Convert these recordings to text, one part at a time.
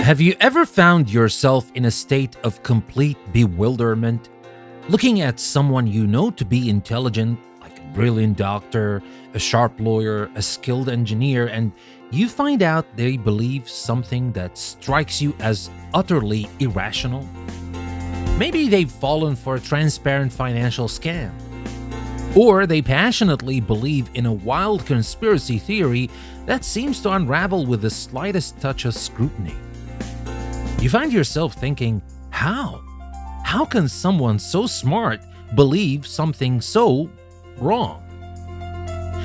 Have you ever found yourself in a state of complete bewilderment, looking at someone you know to be intelligent, like a brilliant doctor, a sharp lawyer, a skilled engineer, and you find out they believe something that strikes you as utterly irrational? Maybe they've fallen for a transparent financial scam. Or they passionately believe in a wild conspiracy theory that seems to unravel with the slightest touch of scrutiny. You find yourself thinking, how? How can someone so smart believe something so wrong?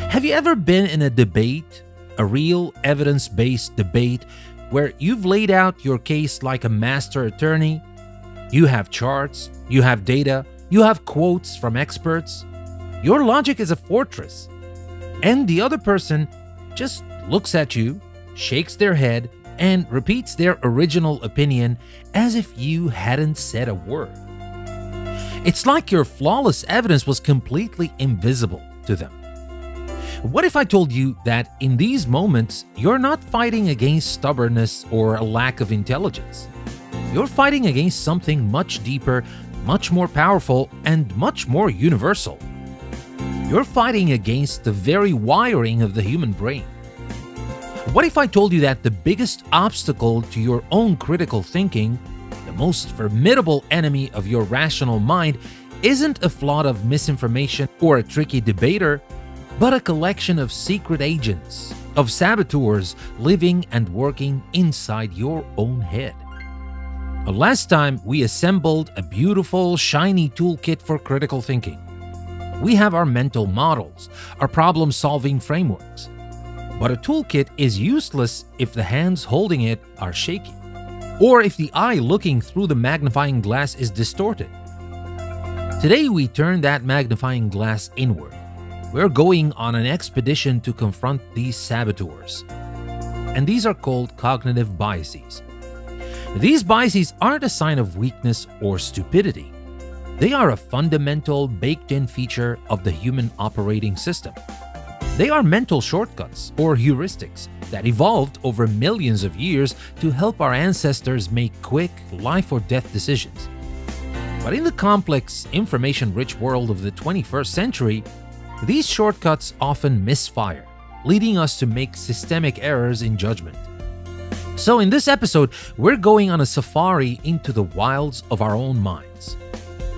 Have you ever been in a debate, a real evidence-based debate, where you've laid out your case like a master attorney? You have charts, you have data, you have quotes from experts. Your logic is a fortress, and the other person just looks at you, shakes their head, and repeats their original opinion as if you hadn't said a word. It's like your flawless evidence was completely invisible to them. What if I told you that in these moments, you're not fighting against stubbornness or a lack of intelligence? You're fighting against something much deeper, much more powerful, and much more universal. You're fighting against the very wiring of the human brain. What if I told you that the biggest obstacle to your own critical thinking, the most formidable enemy of your rational mind, isn't a flood of misinformation or a tricky debater, but a collection of secret agents, of saboteurs living and working inside your own head? Last time, we assembled a beautiful, shiny toolkit for critical thinking. We have our mental models, our problem-solving frameworks. But a toolkit is useless if the hands holding it are shaky, or if the eye looking through the magnifying glass is distorted. Today we turn that magnifying glass inward. We're going on an expedition to confront these saboteurs. And these are called cognitive biases. These biases aren't a sign of weakness or stupidity. They are a fundamental, baked-in feature of the human operating system. They are mental shortcuts or heuristics that evolved over millions of years to help our ancestors make quick, life-or-death decisions. But in the complex, information-rich world of the 21st century, these shortcuts often misfire, leading us to make systemic errors in judgment. So in this episode, we're going on a safari into the wilds of our own minds.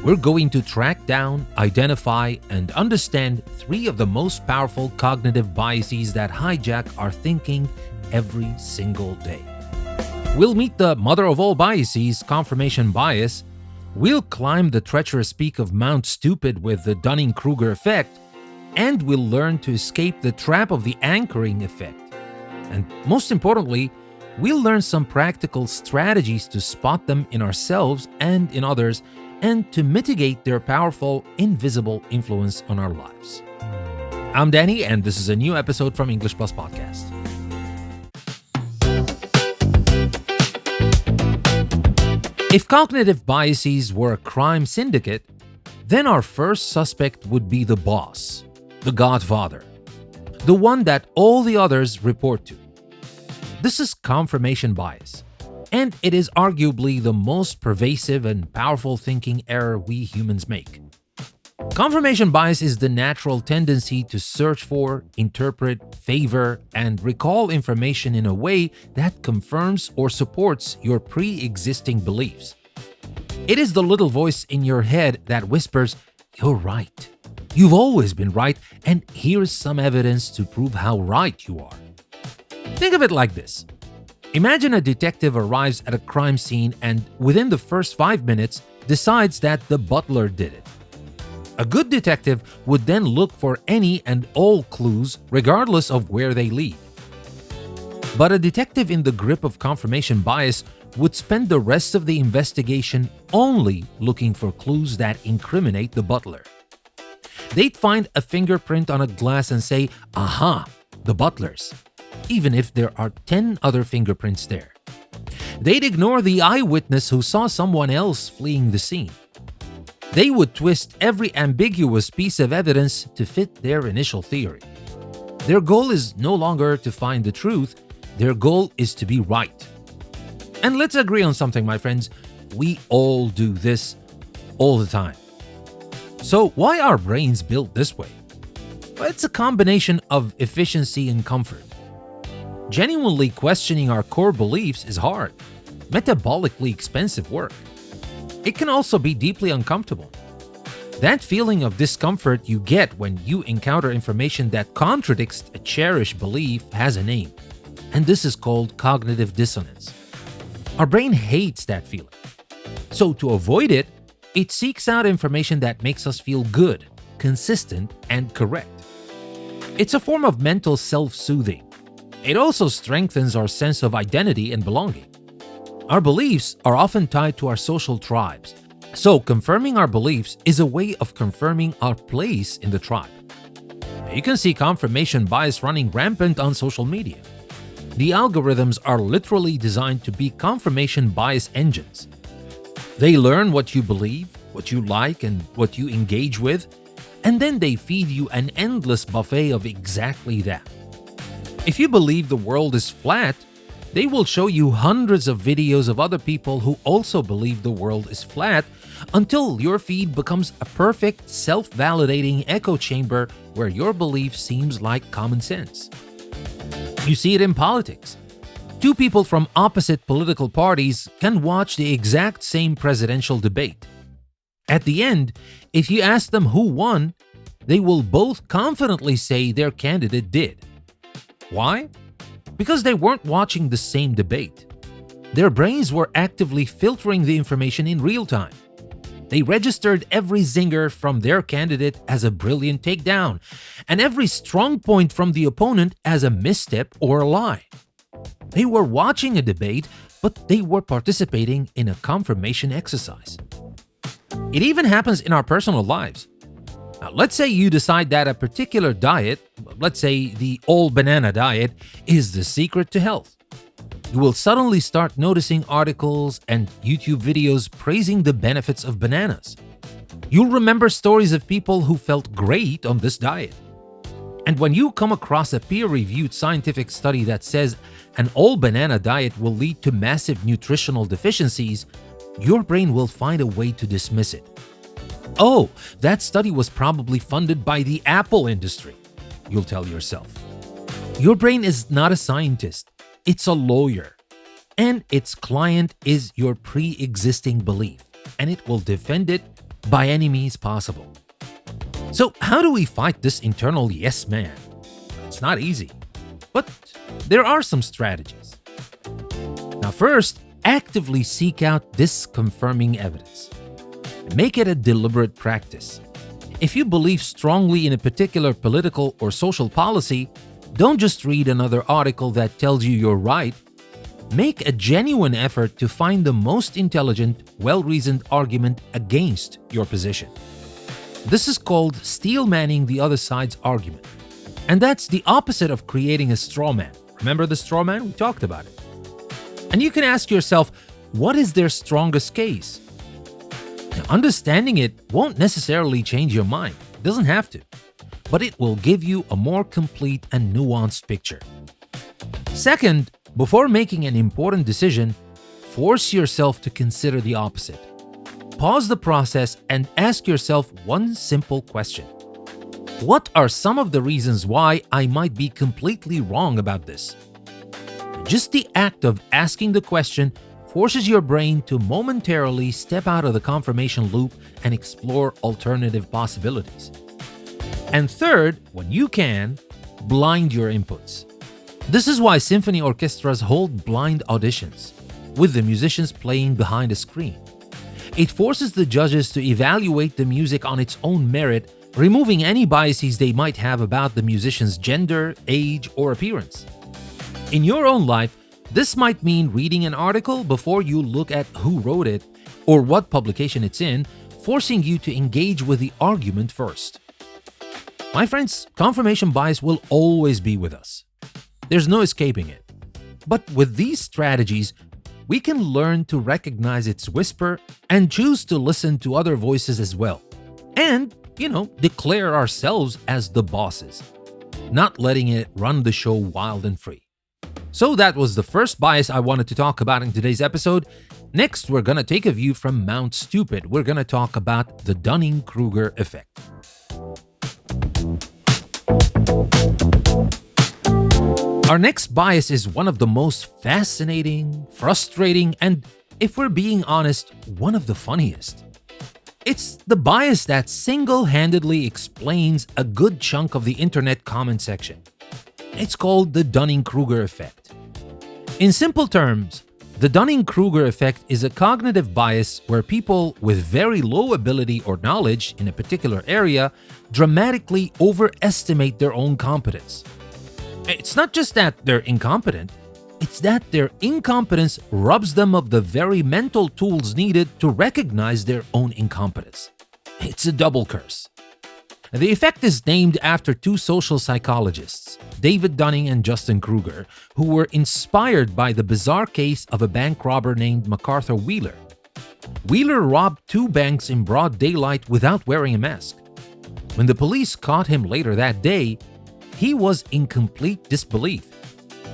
We're going to track down, identify, and understand 3 of the most powerful cognitive biases that hijack our thinking every single day. We'll meet the mother of all biases, confirmation bias. We'll climb the treacherous peak of Mount Stupid with the Dunning-Kruger effect, and we'll learn to escape the trap of the anchoring effect. And most importantly, we'll learn some practical strategies to spot them in ourselves and in others, and to mitigate their powerful, invisible influence on our lives. I'm Danny, and this is a new episode from English Plus Podcast. If cognitive biases were a crime syndicate, then our first suspect would be the boss, the godfather, the one that all the others report to. This is confirmation bias. And it is arguably the most pervasive and powerful thinking error we humans make. Confirmation bias is the natural tendency to search for, interpret, favor, and recall information in a way that confirms or supports your pre-existing beliefs. It is the little voice in your head that whispers, "You're right. You've always been right, and here's some evidence to prove how right you are." Think of it like this. Imagine a detective arrives at a crime scene and, within the first 5 minutes, decides that the butler did it. A good detective would then look for any and all clues, regardless of where they lead. But a detective in the grip of confirmation bias would spend the rest of the investigation only looking for clues that incriminate the butler. They'd find a fingerprint on a glass and say, "Aha, the butler's," even if there are 10 other fingerprints there. They'd ignore the eyewitness who saw someone else fleeing the scene. They would twist every ambiguous piece of evidence to fit their initial theory. Their goal is no longer to find the truth, their goal is to be right. And let's agree on something, my friends. We all do this all the time. So, why are brains built this way? Well, it's a combination of efficiency and comfort. Genuinely questioning our core beliefs is hard, metabolically expensive work. It can also be deeply uncomfortable. That feeling of discomfort you get when you encounter information that contradicts a cherished belief has a name, and this is called cognitive dissonance. Our brain hates that feeling. So to avoid it, it seeks out information that makes us feel good, consistent, and correct. It's a form of mental self-soothing. It also strengthens our sense of identity and belonging. Our beliefs are often tied to our social tribes, so confirming our beliefs is a way of confirming our place in the tribe. You can see confirmation bias running rampant on social media. The algorithms are literally designed to be confirmation bias engines. They learn what you believe, what you like, and what you engage with, and then they feed you an endless buffet of exactly that. If you believe the world is flat, they will show you hundreds of videos of other people who also believe the world is flat until your feed becomes a perfect, self-validating echo chamber where your belief seems like common sense. You see it in politics. Two people from opposite political parties can watch the exact same presidential debate. At the end, if you ask them who won, they will both confidently say their candidate did. Why? Because they weren't watching the same debate. Their brains were actively filtering the information in real time. They registered every zinger from their candidate as a brilliant takedown, and every strong point from the opponent as a misstep or a lie. They were watching a debate, but they were participating in a confirmation exercise. It even happens in our personal lives. Now, let's say you decide that a particular diet, let's say the all-banana diet, is the secret to health. You will suddenly start noticing articles and YouTube videos praising the benefits of bananas. You'll remember stories of people who felt great on this diet. And when you come across a peer-reviewed scientific study that says an all-banana diet will lead to massive nutritional deficiencies, your brain will find a way to dismiss it. Oh, that study was probably funded by the Apple industry, you'll tell yourself. Your brain is not a scientist, it's a lawyer. And its client is your pre-existing belief, and it will defend it by any means possible. So how do we fight this internal yes man? It's not easy, but there are some strategies. Now first, actively seek out disconfirming evidence. Make it a deliberate practice. If you believe strongly in a particular political or social policy, don't just read another article that tells you you're right. Make a genuine effort to find the most intelligent, well-reasoned argument against your position. This is called steel-manning the other side's argument. And that's the opposite of creating a straw man. Remember the straw man? We talked about it. And you can ask yourself, what is their strongest case? Now, understanding it won't necessarily change your mind. It doesn't have to. But it will give you a more complete and nuanced picture. Second, before making an important decision, force yourself to consider the opposite. Pause the process and ask yourself one simple question. What are some of the reasons why I might be completely wrong about this? Just the act of asking the question forces your brain to momentarily step out of the confirmation loop and explore alternative possibilities. And third, when you can, blind your inputs. This is why symphony orchestras hold blind auditions, with the musicians playing behind a screen. It forces the judges to evaluate the music on its own merit, removing any biases they might have about the musician's gender, age, or appearance. In your own life, this might mean reading an article before you look at who wrote it or what publication it's in, forcing you to engage with the argument first. My friends, confirmation bias will always be with us. There's no escaping it. But with these strategies, we can learn to recognize its whisper and choose to listen to other voices as well. And, declare ourselves as the bosses, not letting it run the show wild and free. So that was the first bias I wanted to talk about in today's episode. Next, we're gonna take a view from Mount Stupid. We're gonna talk about the Dunning-Kruger effect. Our next bias is one of the most fascinating, frustrating, and, if we're being honest, one of the funniest. It's the bias that single-handedly explains a good chunk of the internet comment section. It's called the Dunning-Kruger effect. In simple terms, the Dunning-Kruger effect is a cognitive bias where people with very low ability or knowledge in a particular area dramatically overestimate their own competence. It's not just that they're incompetent, it's that their incompetence robs them of the very mental tools needed to recognize their own incompetence. It's a double curse. The effect is named after two social psychologists, David Dunning and Justin Kruger, who were inspired by the bizarre case of a bank robber named MacArthur Wheeler. Wheeler robbed two banks in broad daylight without wearing a mask. When the police caught him later that day, he was in complete disbelief.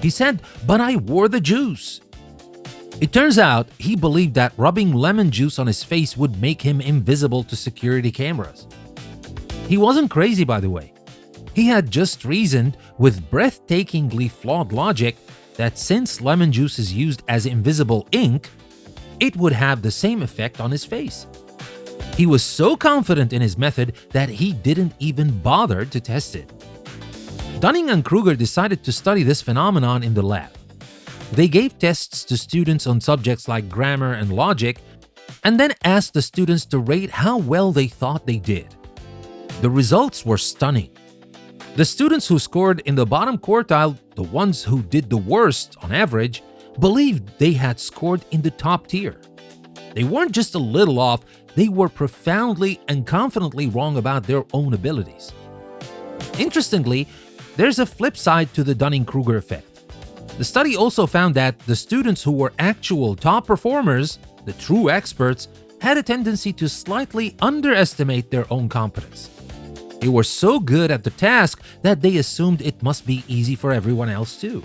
He said, "But I wore the juice." It turns out he believed that rubbing lemon juice on his face would make him invisible to security cameras. He wasn't crazy, by the way. He had just reasoned with breathtakingly flawed logic that since lemon juice is used as invisible ink, it would have the same effect on his face. He was so confident in his method that he didn't even bother to test it. Dunning and Kruger decided to study this phenomenon in the lab. They gave tests to students on subjects like grammar and logic, and then asked the students to rate how well they thought they did. The results were stunning. The students who scored in the bottom quartile, the ones who did the worst on average, believed they had scored in the top tier. They weren't just a little off, they were profoundly and confidently wrong about their own abilities. Interestingly, there's a flip side to the Dunning-Kruger effect. The study also found that the students who were actual top performers, the true experts, had a tendency to slightly underestimate their own competence. They were so good at the task that they assumed it must be easy for everyone else too.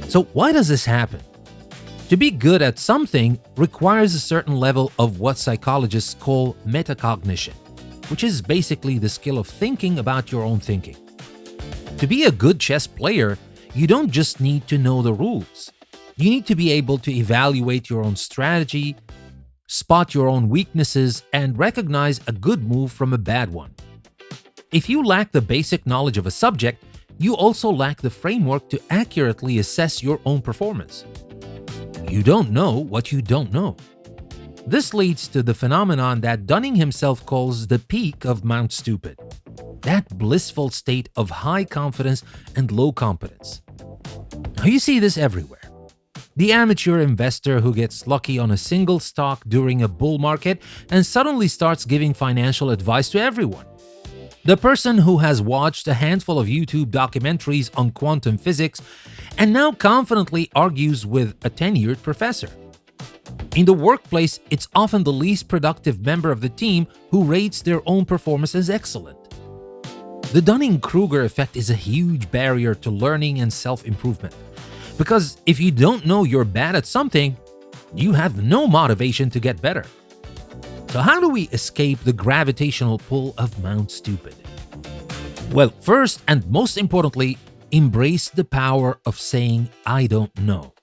So why does this happen? To be good at something requires a certain level of what psychologists call metacognition, which is basically the skill of thinking about your own thinking. To be a good chess player, you don't just need to know the rules. You need to be able to evaluate your own strategy, spot your own weaknesses, and recognize a good move from a bad one. If you lack the basic knowledge of a subject, you also lack the framework to accurately assess your own performance. You don't know what you don't know. This leads to the phenomenon that Dunning himself calls the peak of Mount Stupid, that blissful state of high confidence and low competence. Now, you see this everywhere. The amateur investor who gets lucky on a single stock during a bull market and suddenly starts giving financial advice to everyone. The person who has watched a handful of YouTube documentaries on quantum physics and now confidently argues with a tenured professor. In the workplace, it's often the least productive member of the team who rates their own performance as excellent. The Dunning-Kruger effect is a huge barrier to learning and self-improvement. Because if you don't know you're bad at something, you have no motivation to get better. So how do we escape the gravitational pull of Mount Stupid? Well, first and most importantly, embrace the power of saying, "I don't know."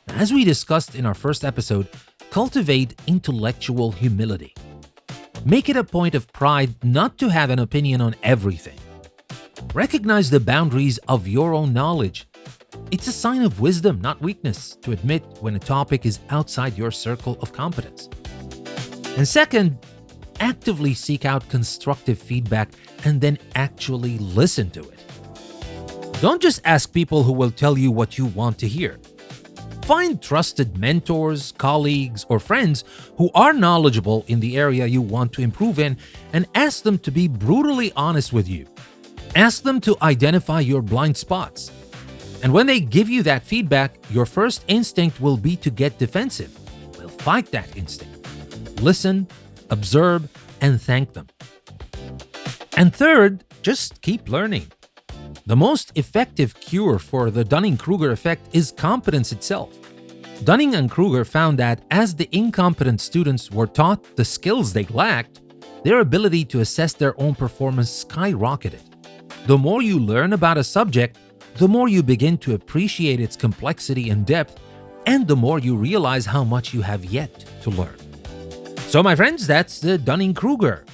As we discussed in our first episode, cultivate intellectual humility. Make it a point of pride not to have an opinion on everything. Recognize the boundaries of your own knowledge. It's a sign of wisdom, not weakness, to admit when a topic is outside your circle of competence. And second, actively seek out constructive feedback and then actually listen to it. Don't just ask people who will tell you what you want to hear. Find trusted mentors, colleagues, or friends who are knowledgeable in the area you want to improve in and ask them to be brutally honest with you. Ask them to identify your blind spots. And when they give you that feedback, your first instinct will be to get defensive. Well, fight that instinct. Listen, observe, and thank them. And third, just keep learning. The most effective cure for the Dunning-Kruger effect is competence itself. Dunning and Kruger found that as the incompetent students were taught the skills they lacked, their ability to assess their own performance skyrocketed. The more you learn about a subject, the more you begin to appreciate its complexity and depth, and the more you realize how much you have yet to learn. So my friends, that's the Dunning-Kruger.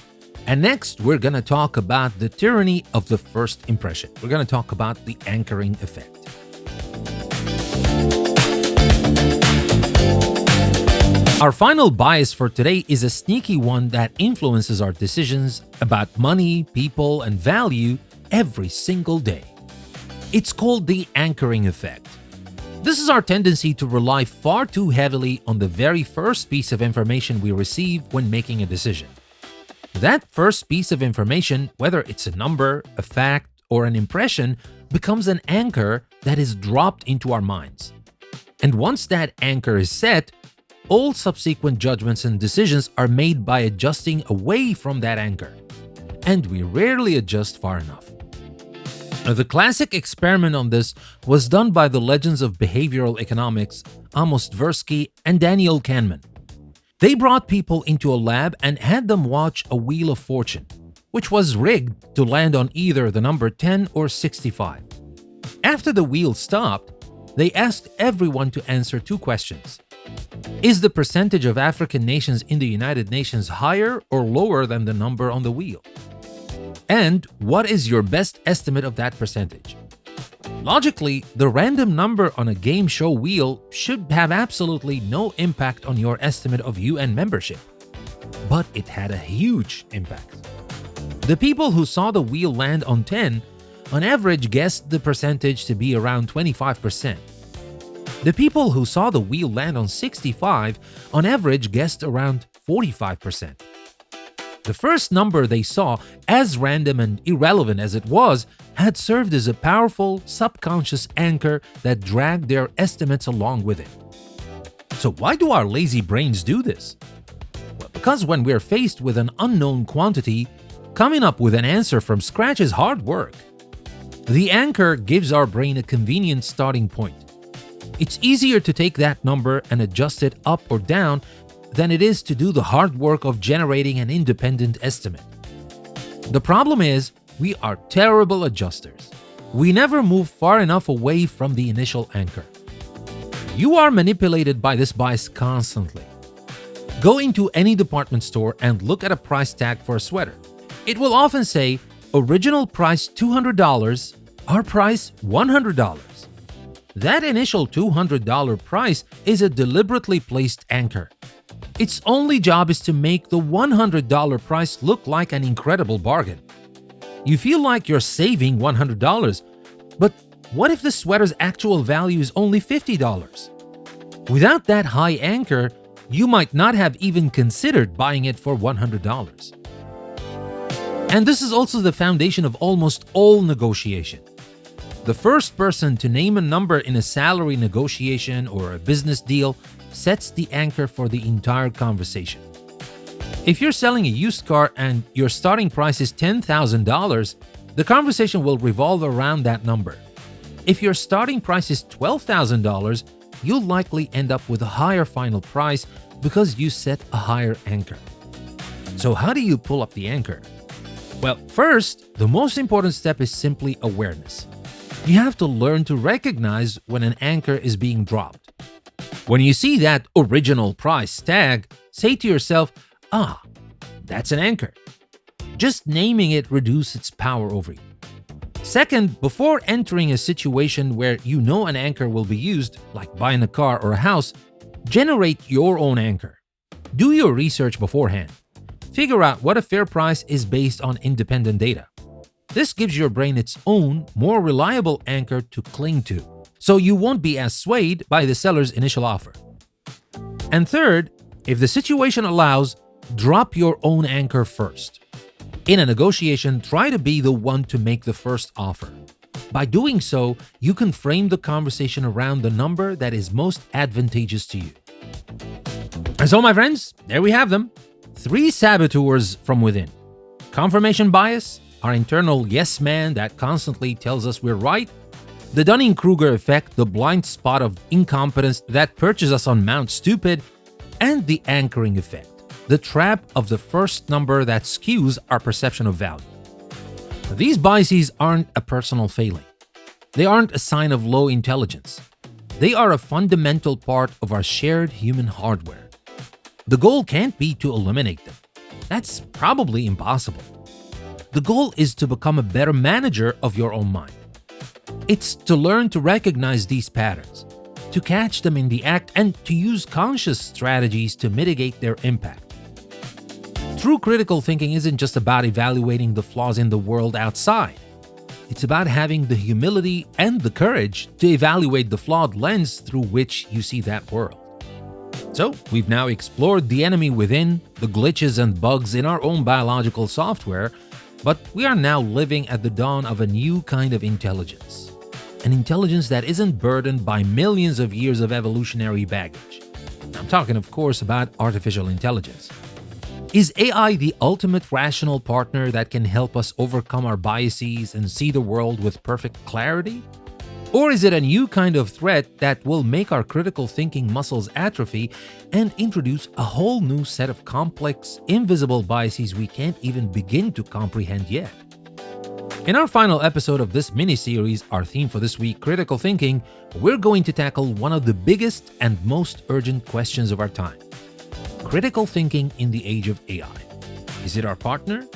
And next, we're going to talk about the tyranny of the first impression. We're going to talk about the anchoring effect. Our final bias for today is a sneaky one that influences our decisions about money, people, and value every single day. It's called the anchoring effect. This is our tendency to rely far too heavily on the very first piece of information we receive when making a decision. That first piece of information, whether it's a number, a fact, or an impression, becomes an anchor that is dropped into our minds. And once that anchor is set, all subsequent judgments and decisions are made by adjusting away from that anchor. And we rarely adjust far enough. Now, the classic experiment on this was done by the legends of behavioral economics, Amos Tversky and Daniel Kahneman. They brought people into a lab and had them watch a wheel of fortune, which was rigged to land on either the number 10 or 65. After the wheel stopped, they asked everyone to answer two questions. Is the percentage of African nations in the United Nations higher or lower than the number on the wheel? And what is your best estimate of that percentage? Logically, the random number on a game show wheel should have absolutely no impact on your estimate of UN membership. But it had a huge impact. The people who saw the wheel land on 10 on average guessed the percentage to be around 25%. The people who saw the wheel land on 65 on average guessed around 45%. The first number they saw, as random and irrelevant as it was, had served as a powerful subconscious anchor that dragged their estimates along with it. So why do our lazy brains do this? Well, because when we're faced with an unknown quantity, coming up with an answer from scratch is hard work. The anchor gives our brain a convenient starting point. It's easier to take that number and adjust it up or down than it is to do the hard work of generating an independent estimate. The problem is, we are terrible adjusters. We never move far enough away from the initial anchor. You are manipulated by this bias constantly. Go into any department store and look at a price tag for a sweater. It will often say, original price $200, our price $100. That initial $200 price is a deliberately placed anchor. Its only job is to make the $100 price look like an incredible bargain. You feel like you're saving $100, but what if the sweater's actual value is only $50? Without that high anchor, you might not have even considered buying it for $100. And this is also the foundation of almost all negotiation. The first person to name a number in a salary negotiation or a business deal sets the anchor for the entire conversation. If you're selling a used car and your starting price is $10,000, the conversation will revolve around that number. If your starting price is $12,000, you'll likely end up with a higher final price because you set a higher anchor. So how do you pull up the anchor? Well, first, the most important step is simply awareness. You have to learn to recognize when an anchor is being dropped. When you see that original price tag, say to yourself, that's an anchor. Just naming it reduces its power over you. Second, before entering a situation where you know an anchor will be used, like buying a car or a house, generate your own anchor. Do your research beforehand. Figure out what a fair price is based on independent data. This gives your brain its own, more reliable anchor to cling to, so you won't be as swayed by the seller's initial offer. And third, if the situation allows, drop your own anchor first. In a negotiation, try to be the one to make the first offer. By doing so, you can frame the conversation around the number that is most advantageous to you. And so, my friends, there we have them. 3 saboteurs from within: confirmation bias, our internal yes man that constantly tells us we're right, the Dunning-Kruger effect, the blind spot of incompetence that perches us on Mount Stupid, and the anchoring effect, the trap of the first number that skews our perception of value. These biases aren't a personal failing. They aren't a sign of low intelligence. They are a fundamental part of our shared human hardware. The goal can't be to eliminate them. That's probably impossible. The goal is to become a better manager of your own mind. It's to learn to recognize these patterns, to catch them in the act, and to use conscious strategies to mitigate their impact. True critical thinking isn't just about evaluating the flaws in the world outside. It's about having the humility and the courage to evaluate the flawed lens through which you see that world. So, we've now explored the enemy within, the glitches and bugs in our own biological software, but we are now living at the dawn of a new kind of intelligence. An intelligence that isn't burdened by millions of years of evolutionary baggage. I'm talking, of course, about artificial intelligence. Is AI the ultimate rational partner that can help us overcome our biases and see the world with perfect clarity? Or is it a new kind of threat that will make our critical thinking muscles atrophy and introduce a whole new set of complex, invisible biases we can't even begin to comprehend yet? In our final episode of this mini-series, our theme for this week, critical thinking, we're going to tackle one of the biggest and most urgent questions of our time. Critical thinking in the age of AI. Is it our partner?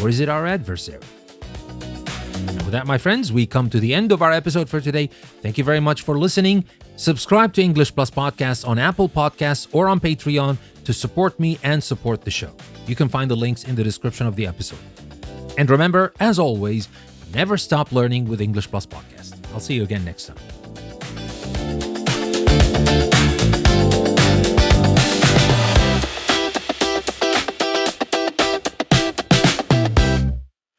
Or is it our adversary? And with that, my friends, we come to the end of our episode for today. Thank you very much for listening. Subscribe to English Plus Podcasts on Apple Podcasts or on Patreon to support me and support the show. You can find the links in the description of the episode. And remember, as always, never stop learning with English Plus Podcast. I'll see you again next time.